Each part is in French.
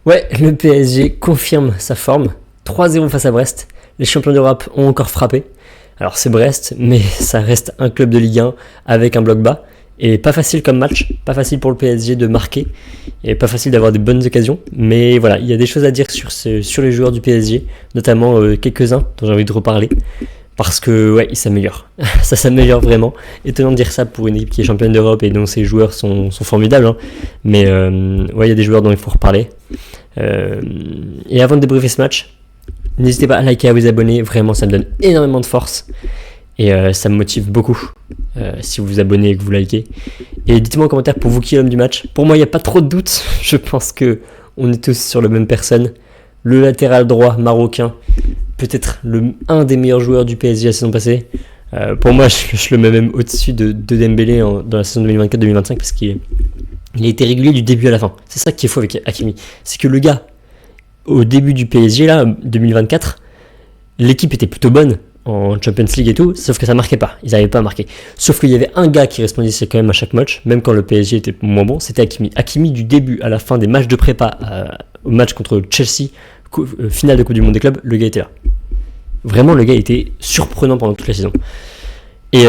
Ouais, le PSG confirme sa forme. 3-0 face à Brest. Les champions d'Europe ont encore frappé. Alors c'est Brest, mais ça reste un club de Ligue 1 avec un bloc bas. Et pas facile comme match, pas facile pour le PSG de marquer. Et pas facile d'avoir des bonnes occasions. Mais voilà, il y a des choses à dire sur les joueurs du PSG, notamment quelques-uns dont j'ai envie de reparler. Parce que ouais, ils s'améliorent. Ça s'améliore vraiment. Étonnant de dire ça pour une équipe qui est championne d'Europe et dont ses joueurs sont formidables. Hein. Mais ouais, il y a des joueurs dont il faut reparler. Et avant de débriefer ce match, n'hésitez pas à liker, à vous abonner. Vraiment, ça me donne énormément de force. Et ça me motive beaucoup si vous vous abonnez et que vous likez. Et dites-moi en commentaire pour vous qui est l'homme du match. Pour moi, il n'y a pas trop de doute. Je pense qu'on est tous sur la même personne. Le latéral droit marocain, peut-être un des meilleurs joueurs du PSG la saison passée. Pour moi, je le mets même au-dessus de Dembélé dans la saison 2024-2025 parce qu'il a été régulier du début à la fin. C'est ça qui est fou avec Hakimi. C'est que le gars, au début du PSG, là, 2024, l'équipe était plutôt bonne en Champions League et tout, sauf que ça marquait pas. Ils n'arrivaient pas à marquer. Sauf qu'il y avait un gars qui répondissait quand même à chaque match, même quand le PSG était moins bon, c'était Hakimi. Hakimi, du début à la fin des matchs de prépa, au match contre Chelsea, finale de Coupe du Monde des clubs, le gars était là. Vraiment, le gars était surprenant pendant toute la saison. Et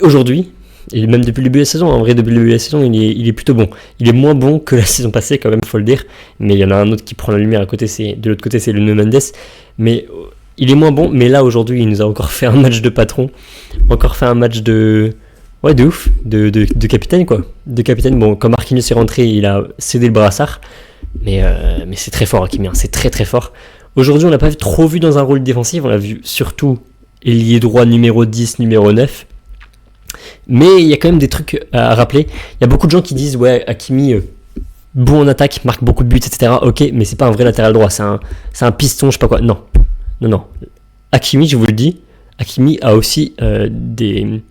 aujourd'hui, et même depuis le début de la saison, en vrai, depuis le début de la saison, il est plutôt bon. Il est moins bon que la saison passée, quand même, faut le dire. Mais il y en a un autre qui prend la lumière à côté, de l'autre côté, c'est le Nuno Mendes. Mais il est moins bon, mais là, aujourd'hui, il nous a encore fait un match de patron. Encore fait un match de... Ouais, de ouf. De capitaine, quoi. De capitaine. Bon, quand Marquinhos est rentré, il a cédé le brassard. Mais c'est très fort, Hakimi. C'est très, très fort. Aujourd'hui, on l'a pas trop vu dans un rôle défensif. On l'a vu surtout ailier droit numéro 10, numéro 9. Mais il y a quand même des trucs à rappeler. Il y a beaucoup de gens qui disent ouais, Hakimi, bon en attaque, marque beaucoup de buts, etc. Ok, mais c'est pas un vrai latéral droit, c'est un piston, je sais pas quoi. Non. Hakimi, je vous le dis, Hakimi a aussi il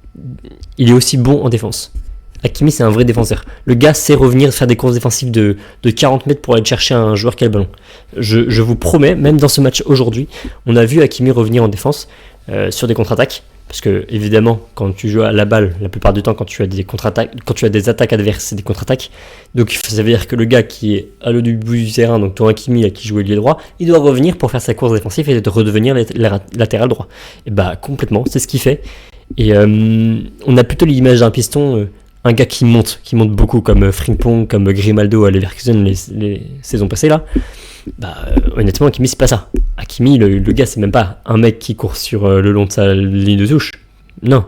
est aussi bon en défense. Hakimi, c'est un vrai défenseur. Le gars sait revenir faire des courses défensives de 40 mètres pour aller chercher un joueur qui a le ballon. Je vous promets, même dans ce match aujourd'hui, on a vu Hakimi revenir en défense sur des contre-attaques. Parce que, évidemment, quand tu joues à la balle, la plupart du temps, quand tu as des contre-attaques, quand tu as des attaques adverses, c'est des contre-attaques. Donc, ça veut dire que le gars qui est à l'autre bout du terrain, donc ton Hakimi là, qui jouait ailier droit, il doit revenir pour faire sa course défensive et de redevenir latéral droit. Et bah, complètement, c'est ce qu'il fait. Et on a plutôt l'image d'un piston, un gars qui monte beaucoup, comme Frimpong, comme Grimaldo à Leverkusen les saisons passées là. Bah, honnêtement, Hakimi, c'est pas ça. Hakimi, le gars, c'est même pas un mec qui court sur le long de sa ligne de touche. Non,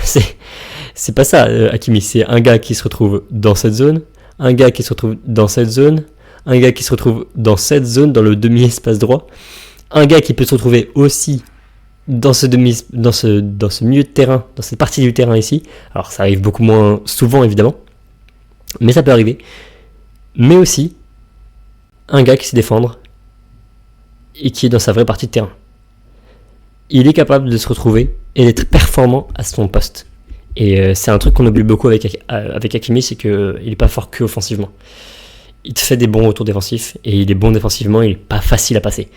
c'est pas ça, Hakimi. C'est un gars qui se retrouve dans cette zone, un gars qui se retrouve dans cette zone, un gars qui se retrouve dans cette zone, dans le demi-espace droit, un gars qui peut se retrouver aussi dans ce milieu de terrain, dans cette partie du terrain ici. Alors, ça arrive beaucoup moins souvent, évidemment, mais ça peut arriver. Mais aussi un gars qui sait défendre et qui est dans sa vraie partie de terrain. Il est capable de se retrouver et d'être performant à son poste. Et c'est un truc qu'on oublie beaucoup avec Hakimi, c'est qu'il n'est pas fort que offensivement. Il te fait des bons retours défensifs et il est bon défensivement, il n'est pas facile à passer.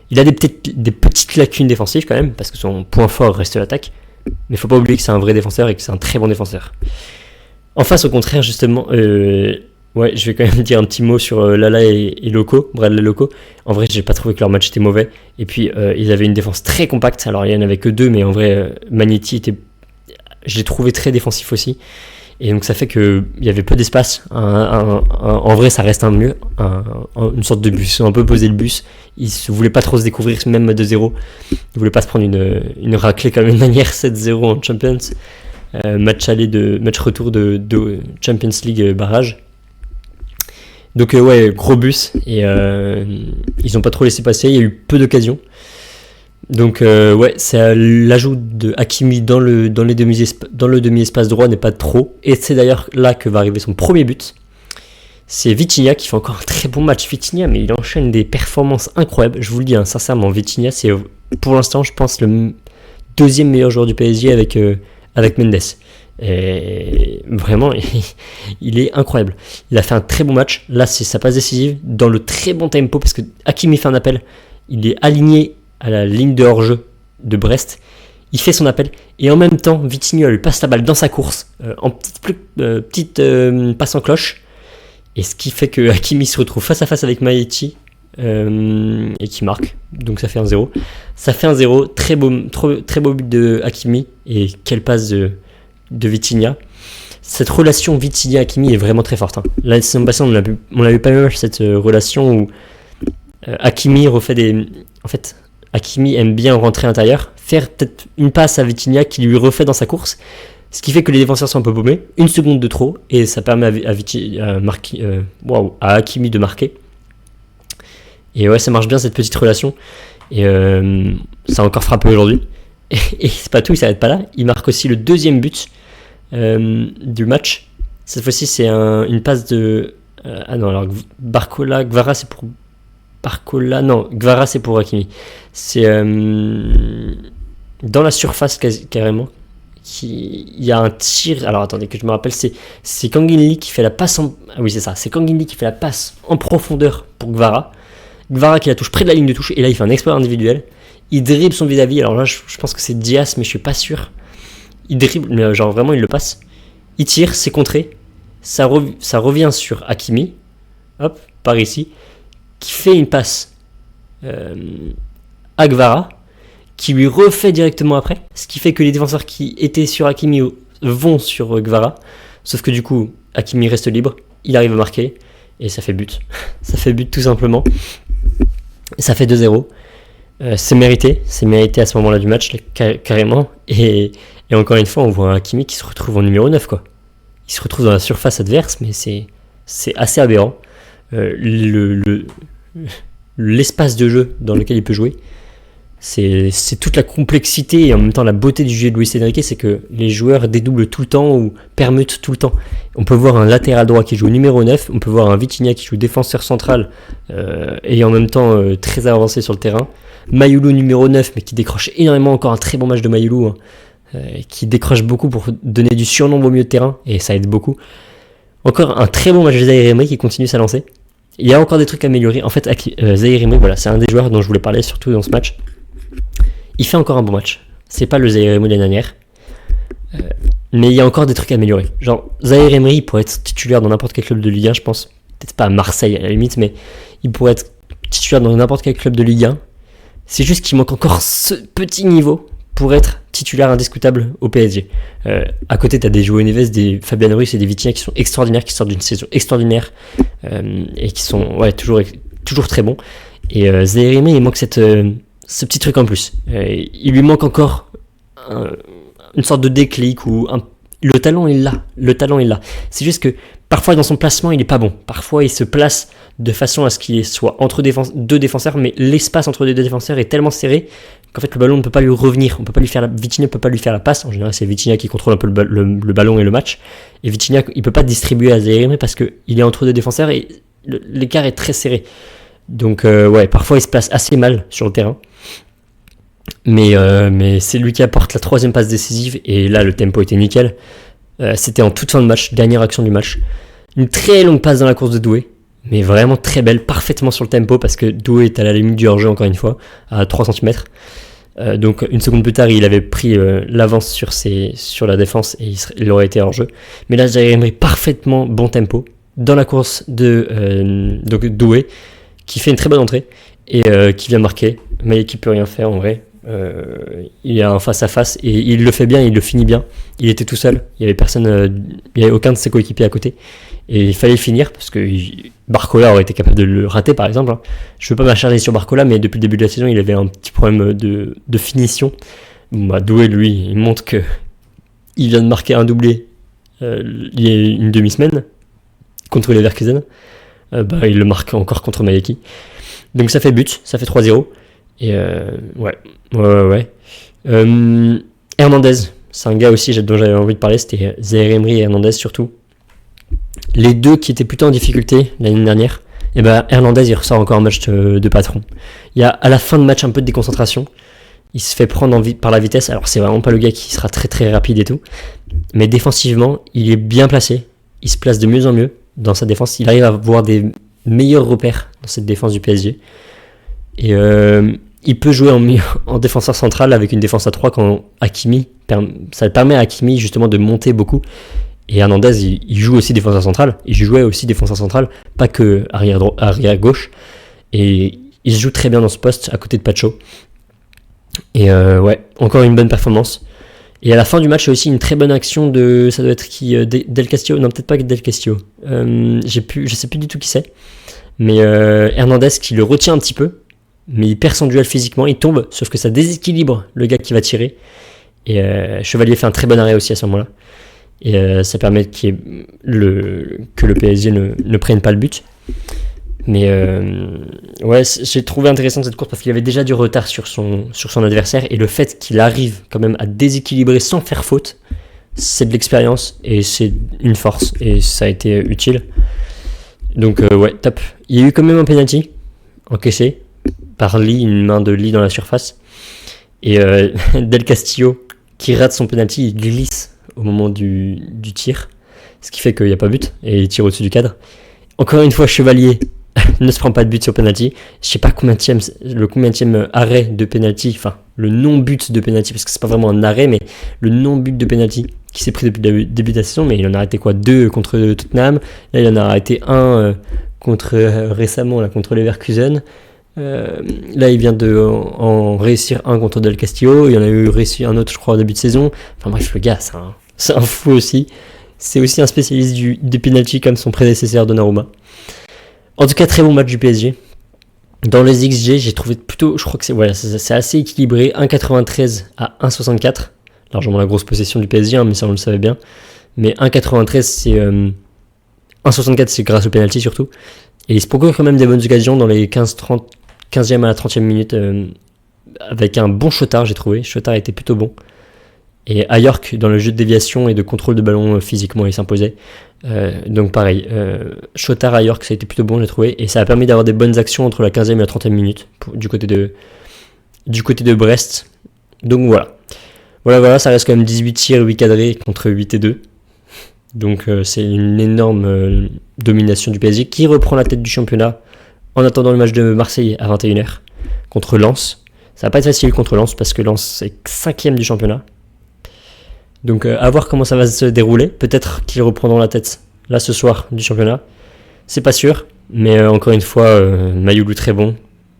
Il a des petites lacunes défensives quand même, parce que son point fort reste l'attaque. Mais il ne faut pas oublier que c'est un vrai défenseur et que c'est un très bon défenseur. En face, au contraire, justement... Ouais, je vais quand même dire un petit mot sur Lala et Loco, Bradley Loco. En vrai, j'ai pas trouvé que leur match était mauvais. Et puis, ils avaient une défense très compacte. Alors, il y en avait que deux, mais en vrai, Magnetti je l'ai trouvé très défensif aussi. Et donc, ça fait qu'il y avait peu d'espace. En vrai, ça reste un mieux. Une sorte de bus. Ils ont un peu posé le bus. Ils ne voulaient pas trop se découvrir, même à 2-0. Ils ne voulaient pas se prendre une raclée comme une manière 7-0 en Champions. Match retour de Champions League barrage. Donc ouais, gros bus, et ils n'ont pas trop laissé passer, il y a eu peu d'occasions. Donc ouais, c'est l'ajout de Hakimi dans le demi-espace droit n'est pas trop, et c'est d'ailleurs là que va arriver son premier but. C'est Vitinha qui fait encore un très bon match. Vitinha, mais il enchaîne des performances incroyables, je vous le dis, sincèrement, Vitinha, c'est pour l'instant, je pense, le deuxième meilleur joueur du PSG avec Mendes. Et vraiment, il est incroyable. Il a fait un très bon match. Là, c'est sa passe décisive dans le très bon tempo parce que Hakimi fait un appel. Il est aligné à la ligne de hors-jeu de Brest. Il fait son appel et en même temps, Vitinha lui passe la balle dans sa course en petite passe en cloche. Et ce qui fait que Hakimi se retrouve face à face avec Maïti et qui marque. Donc ça fait 1-0. Ça fait 1-0. Très beau but de Hakimi. Et quelle passe de Vitinha. Cette relation Vitinha-Hakimi est vraiment très forte. La saison passée, on a vu pas mal cette relation où Hakimi refait des... En fait, Hakimi aime bien rentrer à l'intérieur, faire peut-être une passe à Vitinha qui lui refait dans sa course, ce qui fait que les défenseurs sont un peu paumés, une seconde de trop, et ça permet à Hakimi de marquer. Et ouais, ça marche bien cette petite relation, et ça a encore frappé aujourd'hui. Et c'est pas tout, il s'arrête pas là, il marque aussi le deuxième but du match. Cette fois-ci, c'est une passe de... Gbara, c'est pour... Gbara, c'est pour Hakimi. C'est dans la surface carrément. Il y a un tir. Alors attendez que je me rappelle, c'est Kangin Lee qui fait la passe c'est Kangin Lee qui fait la passe en profondeur pour Gbara. Gbara qui la touche près de la ligne de touche, et là il fait un exploit individuel. Il dribble son vis-à-vis. Alors là, je pense que c'est Diaz, mais je suis pas sûr. Il dribble, mais genre vraiment il le passe. Il tire, c'est contré. Ça revient sur Hakimi. Hop, par ici. Qui fait une passe à Gbara, qui lui refait directement après, ce qui fait que les défenseurs qui étaient sur Hakimi vont sur Gbara, sauf que du coup Hakimi reste libre, il arrive à marquer, et ça fait but. Ça fait but tout simplement. Ça fait 2-0. C'est mérité à ce moment-là du match, carrément, et encore une fois on voit Hakimi qui se retrouve en numéro 9, quoi. Il se retrouve dans la surface adverse, mais c'est assez aberrant. L'espace de jeu dans lequel il peut jouer, c'est toute la complexité et en même temps la beauté du jeu de Luis Enrique, c'est que les joueurs dédoublent tout le temps ou permutent tout le temps. On peut voir un latéral droit qui joue numéro 9, on peut voir un Vitinha qui joue défenseur central et en même temps très avancé sur le terrain. Mayoulou numéro 9, mais qui décroche énormément, encore un très bon match de Mayoulou, qui décroche beaucoup pour donner du surnombre au milieu de terrain, et ça aide beaucoup. Encore un très bon match de Zaïre Emery qui continue sa lancée. Il y a encore des trucs à améliorer. En fait, Zaïre Emery, voilà, c'est un des joueurs dont je voulais parler surtout dans ce match. Il fait encore un bon match. C'est pas le Zaïre Emery de l'année dernière. Mais il y a encore des trucs à améliorer. Genre, Zaïre Emery pourrait être titulaire dans n'importe quel club de Ligue 1, je pense. Peut-être pas à Marseille à la limite, mais il pourrait être titulaire dans n'importe quel club de Ligue 1. C'est juste qu'il manque encore ce petit niveau pour être titulaire indiscutable au PSG. À côté, tu as des João Neves, des Fabian Ruiz et des Vitinha qui sont extraordinaires, qui sortent d'une saison extraordinaire et qui sont toujours très bons. Et Zaïre Emery, il manque ce petit truc en plus. Il lui manque encore une sorte de déclic ou le talent est là. C'est juste que parfois dans son placement il est pas bon. Parfois il se place de façon à ce qu'il soit entre deux défenseurs, mais l'espace entre les deux défenseurs est tellement serré qu'en fait le ballon ne peut pas lui revenir. Vitinha ne peut pas lui faire la passe. En général c'est Vitinha qui contrôle un peu le ballon et le match. Et Vitinha il peut pas distribuer à Zaïre Emery parce qu'il est entre deux défenseurs et l'écart est très serré. Donc parfois il se place assez mal sur le terrain. Mais c'est lui qui apporte la troisième passe décisive, et là le tempo était nickel. C'était en toute fin de match, dernière action du match. Une très longue passe dans la course de Doué, mais vraiment très belle, parfaitement sur le tempo, parce que Doué est à la limite du hors-jeu encore une fois, à 3 cm. Donc une seconde plus tard, il avait pris l'avance sur la défense et il aurait été hors-jeu. Mais là, Zaïre Emery, parfaitement bon tempo, dans la course de Doué, qui fait une très bonne entrée, et qui vient marquer, mais qui peut rien faire en vrai. Il y a un face-à-face et il le fait bien, il le finit bien. Il était tout seul, il y avait personne, il y avait aucun de ses coéquipiers à côté, et il fallait finir parce que Barcola aurait été capable de le rater par exemple. Je veux pas m'acharner sur Barcola, mais depuis le début de la saison il avait un petit problème de finition. Doué lui, il montre que il vient de marquer un doublé il y a une demi-semaine contre les Leverkusen. Il le marque encore contre Mayeki. Donc ça fait but, ça fait 3-0. Et Hernandez, c'est un gars aussi dont j'avais envie de parler, c'était Zaïre Emery et Hernandez surtout. Les deux qui étaient plutôt en difficulté l'année dernière. Et Hernandez il ressort encore un match de patron. Il y a à la fin de match un peu de déconcentration. Il se fait prendre par la vitesse. Alors c'est vraiment pas le gars qui sera très très rapide et tout. Mais défensivement, il est bien placé. Il se place de mieux en mieux dans sa défense. Il arrive à avoir des meilleurs repères dans cette défense du PSG. Et il peut jouer en défenseur central avec une défense à 3 quand Hakimi, ça permet à Hakimi justement de monter beaucoup Et Hernandez, il joue aussi défenseur central. Il jouait aussi défenseur central, pas que arrière gauche. Et il se joue très bien dans ce poste, à côté de Pacho. Et ouais, encore une bonne performance. Et à la fin du match, il y a aussi une très bonne action de... Ça doit être qui Del Castillo. Non, peut-être pas Del Castillo. Je sais plus du tout qui c'est. Mais Hernandez qui le retient un petit peu. Mais il perd son duel physiquement. Il tombe, sauf que ça déséquilibre le gars qui va tirer. Et Chevalier fait un très bon arrêt aussi à ce moment-là. Et ça permet que le PSG ne prenne pas le but. Mais ouais, j'ai trouvé intéressant cette course parce qu'il avait déjà du retard sur son adversaire. Et le fait qu'il arrive quand même à déséquilibrer sans faire faute, c'est de l'expérience et c'est une force. Et ça a été utile. Donc ouais, top. Il y a eu quand même un penalty encaissé par Lee, une main de Lee dans la surface. Et Del Castillo qui rate son penalty, il glisse au moment du tir, ce qui fait qu'il n'y a pas but et il tire au-dessus du cadre. Encore une fois, Chevalier ne se prend pas de but sur penalty. Je sais pas combienième arrêt de penalty, enfin le non-but de penalty, parce que c'est pas vraiment un arrêt, mais le non-but de penalty qui s'est pris depuis le début de la saison. Mais il en a arrêté 2 contre Tottenham. Là, il en a arrêté 1 récemment là, contre Leverkusen. Là, il vient de en réussir 1 contre Del Castillo. Il y en a eu réussi un autre, je crois, au début de saison. Enfin bref, le gars, c'est un fou aussi. C'est aussi un spécialiste des penalty comme son prédécesseur Donnarumma. En tout cas, très bon match du PSG. Dans les XG, j'ai trouvé plutôt, je crois que c'est assez équilibré. 1,93 à 1,64. Largement la grosse possession du PSG, mais ça on le savait bien. Mais 1,93 c'est 1,64 c'est grâce au penalty surtout. Et il se procure quand même des bonnes occasions dans les 15e à la 30e minute avec un bon Chotard, j'ai trouvé. Chotard était plutôt bon. Et à York, dans le jeu de déviation et de contrôle de ballon physiquement, il s'imposait. Donc pareil, Chotard à York, ça a été plutôt bon, j'ai trouvé. Et ça a permis d'avoir des bonnes actions entre la 15e et la 30e minute du côté de Brest. Donc voilà, ça reste quand même 18 tirs, 8 cadrés contre 8 et 2. Donc c'est une énorme domination du PSG qui reprend la tête du championnat en attendant le match de Marseille à 21h contre Lens. Ça va pas être facile contre Lens parce que Lens est 5e du championnat. Donc à voir comment ça va se dérouler. Peut-être qu'ils reprendront la tête là ce soir du championnat. C'est pas sûr. Mais encore une fois, Mayoulou très bon.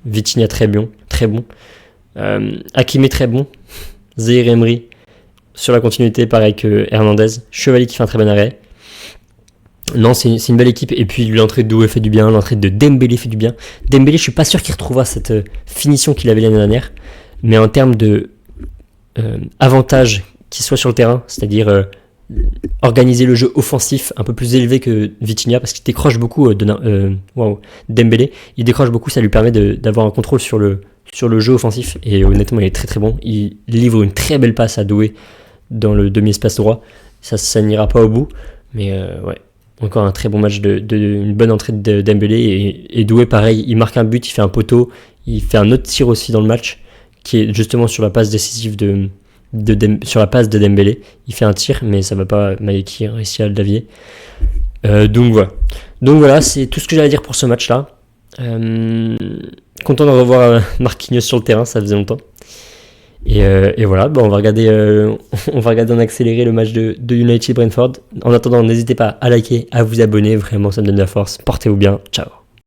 Vitinha très bon. Hakimi très bon. Zaïre Emery sur la continuité, pareil que Hernandez. Chevalier qui fait un très bon arrêt. Non, c'est une belle équipe. Et puis l'entrée de Doué fait du bien. L'entrée de Dembélé fait du bien. Dembélé, je suis pas sûr qu'il retrouvera cette finition qu'il avait l'année dernière. Mais en termes de avantage qu'il soit sur le terrain, c'est-à-dire organiser le jeu offensif un peu plus élevé que Vitinha, parce qu'il décroche beaucoup Dembélé, il décroche beaucoup, ça lui permet d'avoir un contrôle sur le jeu offensif, et honnêtement il est très très bon. Il livre une très belle passe à Doué dans le demi-espace droit, ça n'ira pas au bout, mais ouais, encore un très bon match, une bonne entrée de Dembélé, et Doué pareil, il marque un but, il fait un poteau, il fait un autre tir aussi dans le match, qui est justement sur la passe décisive sur la passe de Dembélé. Il fait un tir, mais ça va pas, Maïki réussit à le dévier. Donc voilà, c'est tout ce que j'allais dire pour ce match-là. Content de revoir Marquinhos sur le terrain, ça faisait longtemps. Et voilà, on va regarder en accéléré le match de United Brentford. En attendant, n'hésitez pas à liker, à vous abonner, vraiment ça me donne de la force. Portez-vous bien, ciao.